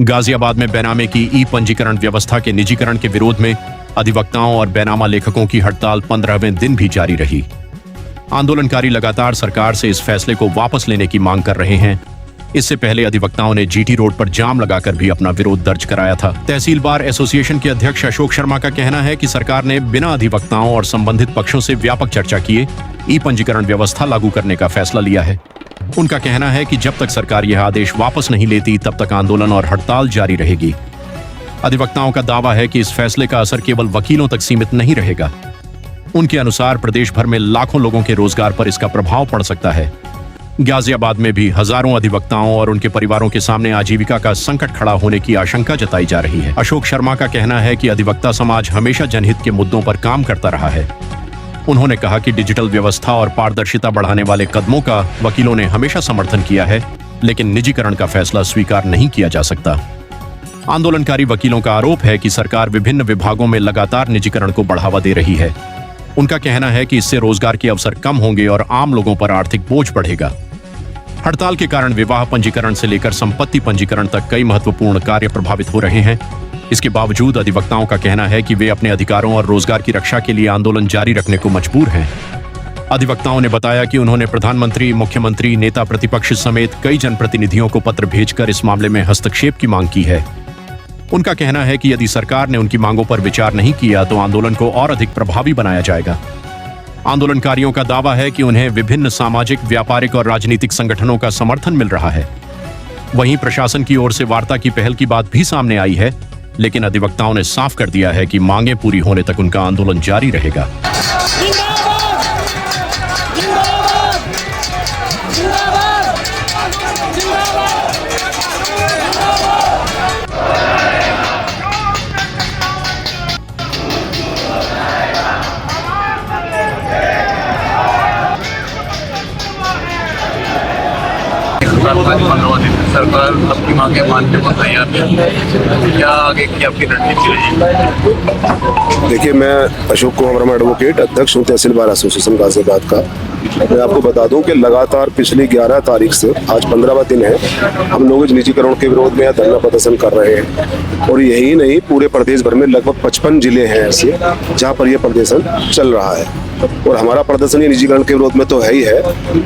गाजियाबाद में बेनामे की ई पंजीकरण व्यवस्था के निजीकरण के विरोध में अधिवक्ताओं और बेनामा लेखकों की हड़ताल 15वें दिन भी जारी रही। आंदोलनकारी लगातार सरकार से इस फैसले को वापस लेने की मांग कर रहे हैं। इससे पहले अधिवक्ताओं ने जीटी रोड पर जाम लगाकर भी अपना विरोध दर्ज कराया था। तहसील बार एसोसिएशन के अध्यक्ष अशोक शर्मा का कहना है कि सरकार ने बिना अधिवक्ताओं और संबंधित पक्षों से व्यापक चर्चा किए ई पंजीकरण व्यवस्था लागू करने का फैसला लिया है। उनका कहना है कि जब तक सरकार यह आदेश वापस नहीं लेती तब तक आंदोलन और हड़ताल जारी रहेगी। अधिवक्ताओं का दावा है कि इस फैसले का असर केवल वकीलों तक सीमित नहीं रहेगा। उनके अनुसार प्रदेश भर में लाखों लोगों के रोजगार पर इसका प्रभाव पड़ सकता है। गाजियाबाद में भी हजारों अधिवक्ताओं और उनके परिवारों के सामने आजीविका का संकट खड़ा होने की आशंका जताई जा रही है। अशोक शर्मा का कहना है कि अधिवक्ता समाज हमेशा जनहित के मुद्दों पर काम करता रहा है। उन्होंने कहा कि डिजिटल व्यवस्था और पारदर्शिता बढ़ाने वाले कदमों का वकीलों ने हमेशा समर्थन किया है, लेकिन निजीकरण का फैसला स्वीकार नहीं किया जा सकता। आंदोलनकारी वकीलों का आरोप है कि सरकार विभिन्न विभागों में लगातार निजीकरण को बढ़ावा दे रही है। उनका कहना है कि इससे रोजगार के अवसर कम होंगे और आम लोगों पर आर्थिक बोझ बढ़ेगा। हड़ताल के कारण विवाह पंजीकरण से लेकर संपत्ति पंजीकरण तक कई महत्वपूर्ण कार्य प्रभावित हो रहे हैं। इसके बावजूद अधिवक्ताओं का कहना है कि वे अपने अधिकारों और रोजगार की रक्षा के लिए आंदोलन जारी रखने को मजबूर हैं। अधिवक्ताओं ने बताया कि उन्होंने प्रधानमंत्री, मुख्यमंत्री, नेता प्रतिपक्ष समेत कई जनप्रतिनिधियों को पत्र भेजकर इस मामले में हस्तक्षेप की मांग की है। उनका कहना है कि यदि सरकार ने उनकी मांगों पर विचार नहीं किया तो आंदोलन को और अधिक प्रभावी बनाया जाएगा। आंदोलनकारियों का दावा है कि उन्हें विभिन्न सामाजिक, व्यापारिक और राजनीतिक संगठनों का समर्थन मिल रहा है। वहीं प्रशासन की ओर से वार्ता की पहल की बात भी सामने आई है, लेकिन अधिवक्ताओं ने साफ कर दिया है कि मांगें पूरी होने तक उनका आंदोलन जारी रहेगा। सरकार अपनी मांगे मानने को तैयार है। क्या आगे की आपकी रणनीति रहेगी? देखिए, मैं अशोक कुमार वर्मा एडवोकेट, अध्यक्ष हूँ तहसील बार एसोसिएशन गाजियाबाद का। मैं आपको बता दूं कि लगातार पिछली 11 तारीख से आज 15वां दिन है, हम लोग इस निजीकरण के विरोध में धरना प्रदर्शन कर रहे हैं। और यही नहीं, पूरे प्रदेश भर में लगभग 55 जिले हैं ऐसे जहाँ पर यह प्रदर्शन चल रहा है। और हमारा प्रदर्शन ये निजीकरण के विरोध में तो है ही है,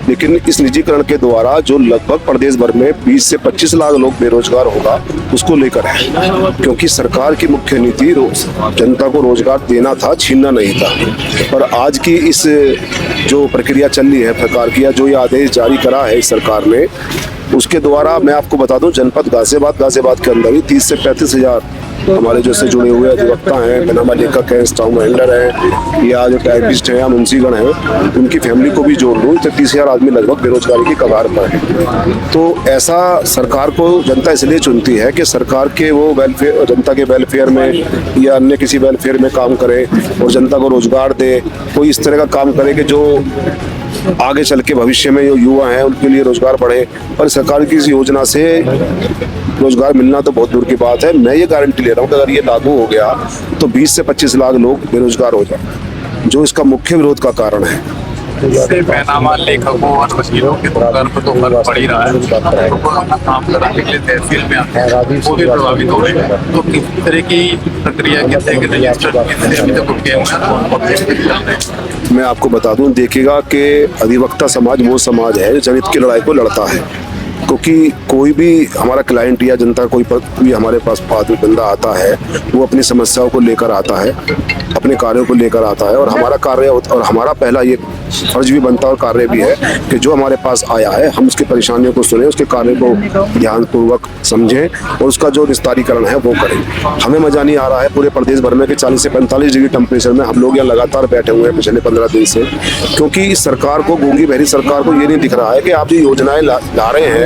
लेकिन इस निजीकरण के द्वारा जो लगभग प्रदेश भर में 20 से 25 लाख लोग बेरोजगार होगा, उसको लेकर है। क्योंकि सरकार की मुख्य नीति जनता को रोजगार देना था, छीनना नहीं था। और आज की इस जो प्रक्रिया चल रही है सरकार की, या जो ये आदेश जारी करा है इस सरकार ने, उसके द्वारा मैं आपको बता दूं, जनपद गाजियाबाद के अंदर ही 30 से 35 हजार हमारे जैसे जुड़े हुए अधिवक्ता हैं, बेनामा लेखक हैं, स्टाफ हैंडलर हैं, या जो टाइपिस्ट हैं या मुंशीगण हैं, उनकी फैमिली को भी जोड़ लूँ तो 30,000 आदमी लगभग बेरोजगारी की कगार पर है। तो ऐसा सरकार को जनता इसलिए चुनती है कि सरकार के वो वेलफेयर, जनता के वेलफेयर में या अन्य किसी वेलफेयर में काम करे और जनता को रोजगार दे। कोई इस तरह का काम करे कि जो आगे चल के भविष्य में जो युवा हैं उनके लिए रोजगार बढ़े। और सरकार की इस योजना से रोजगार मिलना तो बहुत दूर की बात है। मैं ये गारंटी ले रहा हूँ कि अगर ये लागू हो गया तो 20 से 25 लाख लोग बेरोजगार हो जाए, जो इसका मुख्य विरोध का कारण है। इससे बेनामा लेखकों और वकीलों के रोजगार पर तो फर्क पड़ ही रहा है। तो अपना काम कराने के लिए तहसील में आते हैं, वो भी प्रभावित हो रहे हैं। तो किस तरह की प्रक्रिया मैं आपको बता दूं, देखिएगा कि अधिवक्ता समाज वो समाज है जो जनहित की लड़ाई को लड़ता है। क्योंकि कोई भी हमारा क्लाइंट या जनता कोई भी हमारे पास बंदा आता है, वो अपनी समस्याओं को लेकर आता है, अपने कार्यों को लेकर आता है। और हमारा कार्य और हमारा पहला ये फर्ज भी बनता है और कार्य भी है कि जो हमारे पास आया है हम उसकी परेशानियों को सुने, उसके कार्य को ध्यानपूर्वक समझें और उसका जो निस्तारीकरण है वो करें। हमें मजा नहीं आ रहा है पूरे प्रदेश भर में कि 40 से 45 डिग्री टेम्परेचर में हम लोग यहाँ लगातार बैठे हुए हैं पिछले 15 दिन से। क्योंकि इस सरकार को, गूंगी बहरी सरकार को ये नहीं दिख रहा है कि आप जो योजनाएं ला रहे हैं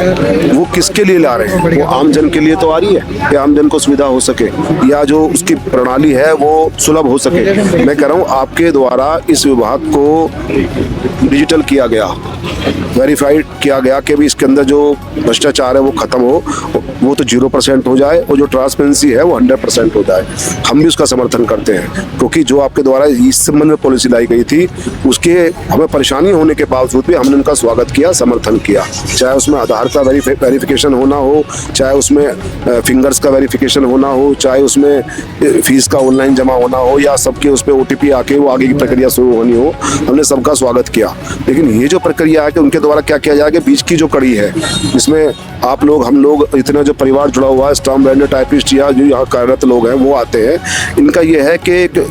वो किसके लिए ला रहे हैं। वो आम जन के लिए तो आ रही है कि आम जन को सुविधा हो सके या जो उसकी प्रणाली है वो सुलभ हो सके। मैं कह रहा हूँ आपके द्वारा इस विभाग को डिजिटल किया गया, वेरीफाइड किया गया कि भी इसके अंदर जो भ्रष्टाचार है वो खत्म हो, वो तो 0% हो जाए और जो ट्रांसपेरेंसी है वो 100% हो जाए। हम भी उसका समर्थन करते हैं, क्योंकि जो आपके द्वारा इस संबंध में पॉलिसी लाई गई थी उसके हमें परेशानी होने के बावजूद भी हमने उनका स्वागत किया, समर्थन किया। चाहे उसमें आधार का वेरिफिकेशन होना हो, चाहे उसमें फिंगर्स का वेरिफिकेशन होना हो, चाहे उसमें फीस का ऑनलाइन जमा होना हो, या सबके उस पर OTP आके वो आगे की प्रक्रिया शुरू होनी हो, हमने सबका स्वागत किया। लेकिन ये जो प्रक्रिया है कि उनके द्वारा क्या किया जाए कि बीच की जो कड़ी है, जिसमें आप लोग, हम लोग, इतना जो परिवार जुड़ा हुआ है, स्टाम्प वेंडर, टाइपिस्ट या जो यहाँ कार्यरत लोग हैं वो आते हैं, इनका ये है कि एक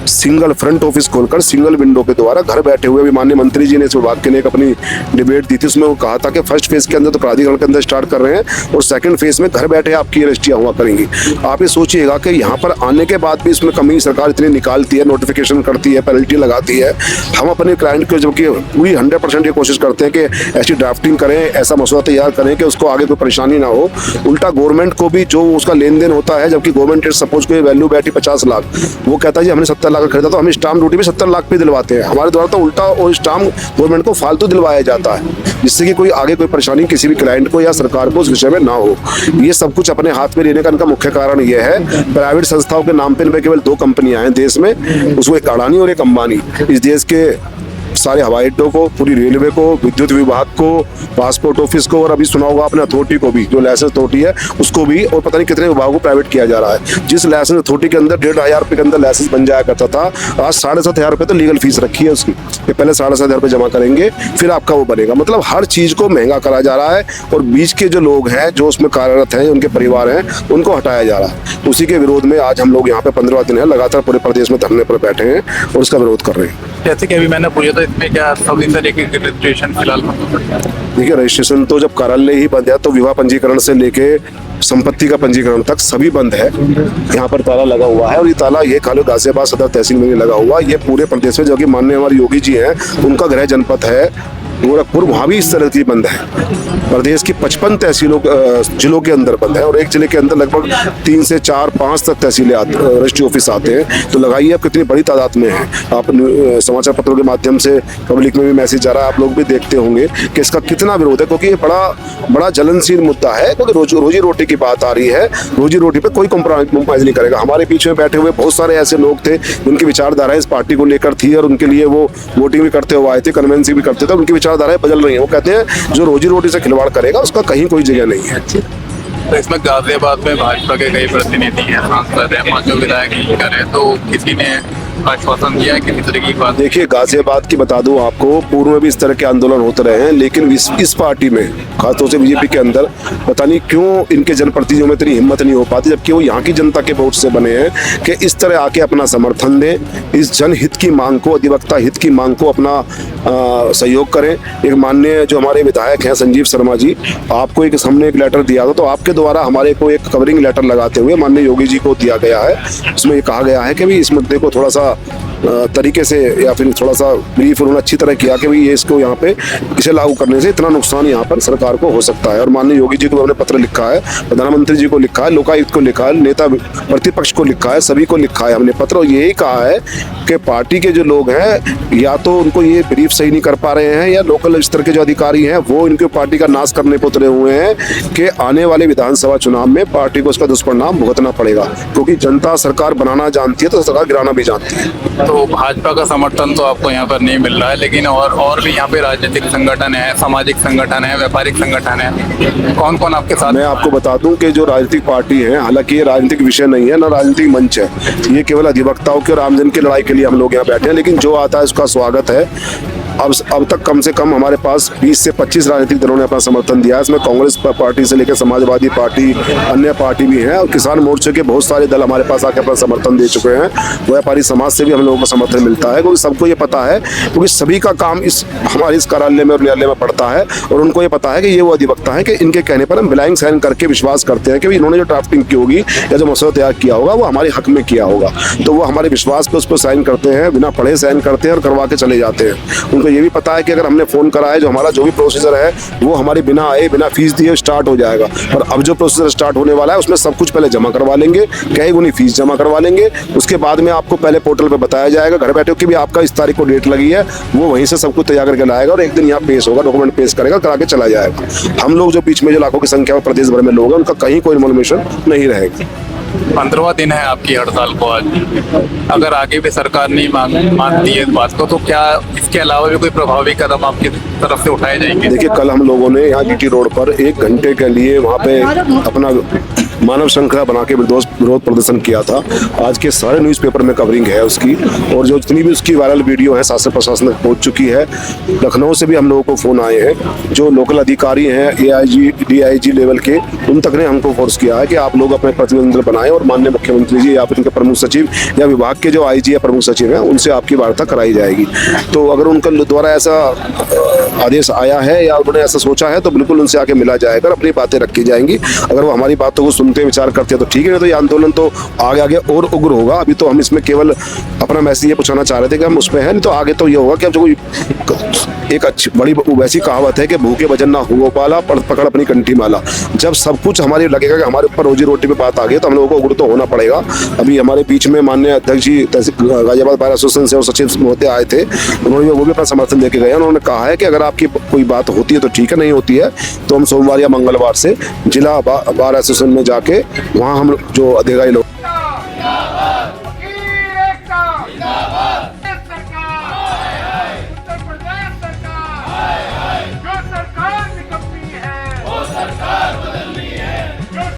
सिंगल फ्रंट ऑफिस खोलकर सिंगल विंडो के द्वारा घर बैठे हुए, भी माननीय मंत्री जी ने इस विभाग के लिए एक अपनी डिबेट दी थी, उसमें वो कहा था कि फर्स्ट फेज के अंदर तो प्राधिकरण के अंदर स्टार्ट कर रहे हैं और सेकंड फेज में घर बैठे आपकी रजिस्ट्रियां हुआ करेंगी। आप ये सोचिएगा कि यहाँ पर आने के बाद भी इसमें कमी सरकार इतनी निकालती है, नोटिफिकेशन करती है, पेनल्टी लगाती है। हम अपने क्लाइंट को जबकि पूरी 100% ये कोशिश करते हैं कि ऐसी ड्राफ्टिंग करें, ऐसा मसौदा तैयार करें कि उसको आगे कोई परेशानी ना हो। उल्टा गवर्नमेंट को भी जो उसका लेन देन होता है, जबकि गवर्नमेंट सपोज कोई वैल्यू बैठी 50 लाख, वो कहता है जी हमने 70 लाख का खरीदा, तो हम स्टाम्प ड्यूटी भी 70 लाख पे दिलवाते हैं। हमारे द्वारा तो उल्टा और स्टाम्प गवर्नमेंट को फालतू दिलवाया जाता है, जिससे कि कोई आगे कोई परेशानी किसी भी क्लाइंट को या सरकार को उस विषय में ना हो। ये सब कुछ अपने हाथ में लेने का इनका मुख्य कारण ये है। प्राइवेट संस्थाओं के नाम पे इन पे केवल 2 कंपनियां हैं देश में, उसको एक अडानी और एक अंबानी। इस देश के सारे हवाई अड्डों को, पूरी रेलवे को, विद्युत विभाग को, पासपोर्ट ऑफिस को, और अभी सुना होगा अपने अथॉरिटी को भी, जो लाइसेंस अथॉरिटी है उसको भी, और पता नहीं कितने विभागों को प्राइवेट किया जा रहा है। जिस लाइसेंस अथॉरिटी के अंदर 1,500 रुपये के अंदर लाइसेंस बन जाया करता था, आज 7,500 रुपये तो लीगल फीस रखी है उसकी, कि पहले 7,500 रुपये जमा करेंगे फिर आपका वो बनेगा। मतलब हर चीज़ को महंगा करा जा रहा है, और बीच के जो लोग हैं, जो उसमें कार्यरत हैं, उनके परिवार हैं, उनको हटाया जा रहा है। उसी के विरोध में आज हम लोग यहाँ पे 15 दिन है लगातार पूरे प्रदेश में धरने पर बैठे हैं और उसका विरोध कर रहे हैं। जैसे कि अभी मैंने पूछा था, इसमें क्या सभी तरीके के रजिस्ट्रेशन फिलहाल देखिए, रजिस्ट्रेशन तो जब कार्यालय ही बंद है तो विवाह पंजीकरण से लेके संपत्ति का पंजीकरण तक सभी बंद है। यहाँ पर ताला लगा हुआ है, और ये ताला ये खाली गाजियाबाद सदर तहसील में लगा हुआ, ये पूरे प्रदेश में, जो कि माननीय हमारे योगी जी हैं, उनका गृह जनपद है गोरखपुर, वहाँ भी इस तरह की बंद है। प्रदेश की 55 तहसीलों जिलों के अंदर बंद है, और एक जिले के अंदर लगभग 3 से 4, 5 तक तहसीलें रजिस्ट्री ऑफिस आते हैं। तो लगाइए आप कितनी बड़ी तादाद में है। आप समाचार पत्रों के माध्यम से पब्लिक में भी मैसेज जा रहा है, आप लोग भी देखते होंगे कि इसका कितना विरोध है, क्योंकि ये बड़ा ज्वलनशील मुद्दा है, क्योंकि रोजी रोटी की बात आ रही है। रोजी रोटी पे कोई कॉम्प्रोमाइज नहीं करेगा। हमारे पीछे बैठे हुए बहुत सारे ऐसे लोग थे जिनकी विचारधारा इस पार्टी को लेकर थी, और उनके लिए वो वोटिंग भी करते हुए आए थे, कन्वेंसिंग भी करते थे, उनकी विचारधाराएं बदल रही है। वो कहते हैं जो रोजी रोटी से खिलवाड़ करेगा उसका कहीं कोई जगह नहीं है। तो इसमें गाजियाबाद में भाजपा के कई प्रतिनिधि हैं, सांसद हैं, 5 विधायक करें, तो किसी ने आश्वासन दिया है किसी तरह की बात? देखिए, गाजियाबाद की बता दूं आपको, पूर्व में भी इस तरह के आंदोलन होते रहे हैं, लेकिन इस पार्टी में, खासतौर से बीजेपी के अंदर, पता नहीं क्यों इनके जनप्रतिनिधियों में इतनी हिम्मत नहीं हो पाती, जबकि वो यहाँ की जनता के वोट से बने हैं, कि इस तरह आके अपना समर्थन दें, इस जनहित की मांग को, अधिवक्ता हित की मांग को अपना सहयोग करें। एक माननीय जो हमारे विधायक हैं संजीव शर्मा जी, आपको हमने एक लेटर दिया था, तो आपके द्वारा हमारे को एक कवरिंग लेटर लगाते हुए माननीय योगी जी को दिया गया है। उसमें ये कहा गया है कि भी इस मुद्दे को थोड़ा सा तरीके से, या फिर थोड़ा सा ब्रीफ उन्होंने अच्छी तरह किया कि भाई ये इसको यहाँ पे इसे लागू करने से इतना नुकसान यहाँ पर सरकार को हो सकता है। और माननीय योगी जी को हमने पत्र लिखा है, प्रधानमंत्री जी को लिखा है, लोकायुक्त को लिखा है, नेता प्रतिपक्ष को लिखा है, सभी को लिखा है हमने पत्र। और यही कहा है कि पार्टी के जो लोग हैं, या तो उनको ये ब्रीफ सही नहीं कर पा रहे हैं, या लोकल स्तर के जो अधिकारी हैं वो इनके पार्टी का नाश करने पर उतरे हुए हैं, कि आने वाले विधानसभा चुनाव में पार्टी को उसका दुष्परिणाम भुगतना पड़ेगा। क्योंकि जनता सरकार बनाना जानती है तो सरकार गिराना भी जानती है। तो भाजपा का समर्थन तो आपको यहाँ पर नहीं मिल रहा है, लेकिन और भी यहाँ पे राजनीतिक संगठन है, सामाजिक संगठन है, व्यापारिक संगठन है, कौन कौन आपके साथ? मैं आपको बता दूं कि जो राजनीतिक पार्टी है, हालांकि ये राजनीतिक विषय नहीं है, ना राजनीतिक मंच है, ये केवल अधिवक्ताओं की और आमजन की लड़ाई के लिए हम लोग यहाँ बैठे हैं। लेकिन जो आता है उसका स्वागत है। अब तक कम से कम हमारे पास 20 से 25 राजनीतिक दलों ने अपना समर्थन दिया है। इसमें कांग्रेस पार्टी से लेकर समाजवादी पार्टी, अन्य पार्टी भी हैं, और किसान मोर्चे के बहुत सारे दल हमारे पास आके अपना समर्थन दे चुके हैं। व्यापारी समाज से भी हम लोगों को समर्थन मिलता है, क्योंकि सबको ये पता है, क्योंकि सभी का काम हमारे इस कार्यालय में और न्यायालय में पड़ता है, और उनको ये पता है कि ये वो अधिवक्ता है कि इनके कहने पर हम ब्लाइंड साइन करके विश्वास करते हैं कि इन्होंने जो ड्राफ्टिंग की होगी या जो मसौदा तैयार किया होगा वो हमारे हक में किया होगा। तो वो हमारे विश्वास पे उस पर साइन करते हैं, बिना पढ़े साइन करते हैं और करवा के चले जाते हैं। उनको उनको ये भी पता है कि अगर हमने फ़ोन करा है, जो हमारा जो भी प्रोसीजर है वो हमारी बिना आए बिना फीस दिए स्टार्ट हो जाएगा। और अब जो प्रोसीजर स्टार्ट होने वाला है उसमें सब कुछ पहले जमा करवा लेंगे, कई गुनी फीस जमा करवा लेंगे। उसके बाद में आपको पहले पोर्टल पे बताया जाएगा घर बैठे कि भी आपका इस तारीख को डेट लगी है, वो वहीं से सब कुछ तैयार करके लाएगा और एक दिन यहाँ पेश होगा, डॉक्यूमेंट पेश करेगा, करा के चला जाएगा। हम लोग जो बीच में जो लाखों की संख्या में प्रदेश भर में लोग हैं उनका कहीं कोई इन्फॉर्मेशन नहीं रहेगी। 15वां दिन है आपकी हड़ताल को आज। अगर आगे भी सरकार नहीं मानती है इस बात को, तो क्या इसके अलावा भी कोई प्रभावी कदम आपकी तरफ से उठाए जाएंगे? देखिए, कल हम लोगों ने यहाँ जीटी रोड पर 1 घंटे के लिए वहाँ पे अपना मानव श्रृंखला बना के विरोध प्रदर्शन किया था। आज के सारे न्यूज़पेपर में कवरिंग है उसकी, और जो जितनी भी उसकी वायरल वीडियो है शासन प्रशासन तक पहुँच चुकी है। लखनऊ से भी हम लोगों को फ़ोन आए हैं, जो लोकल अधिकारी हैं AIG DIG लेवल के, उन तक ने हमको फोर्स किया है कि आप लोग अपने प्रतिनिधित्व बनाएं और माननीय मुख्यमंत्री जी या फिर उनके प्रमुख सचिव या विभाग के जो IG या प्रमुख सचिव हैं उनसे आपकी वार्ता कराई जाएगी। तो अगर उनका द्वारा ऐसा आदेश आया है या उन्होंने ऐसा सोचा है तो बिल्कुल उनसे आके मिला जाएगा, अपनी बातें रखी जाएंगी। अगर वो हमारी बातों को सुनते विचार करते हैं तो ठीक है, नहीं तो ये आंदोलन तो आगे आगे और उग्र होगा। अभी तो हम इसमें केवल अपना मैसेज ये पूछना चाह रहे थे कि हम उसमें हैं, नहीं तो आगे तो ये होगा कि अब जो कोई एक अच्छी बड़ी वैसी कहावत है कि भूखे भजन ना हो पाला, पकड़ अपनी कंठी माला। जब सब कुछ हमारे लगेगा कि हमारे ऊपर रोजी रोटी पे बात आ गई तो हम लोगों को उग्र तो होना पड़ेगा। अभी हमारे बीच में माननीय अध्यक्ष जी गाजियाबाद बार एसोसिएशन से और सचिव महोदय आए थे, उन्होंने वो भी अपना समर्थन देके गए। उन्होंने कहा है कि अगर आपकी कोई बात होती है तो ठीक है, नहीं होती है तो हम सोमवार या मंगलवार से जिला बार एसोसिएशन में जाके वहाँ हम जो अधिकारी लोग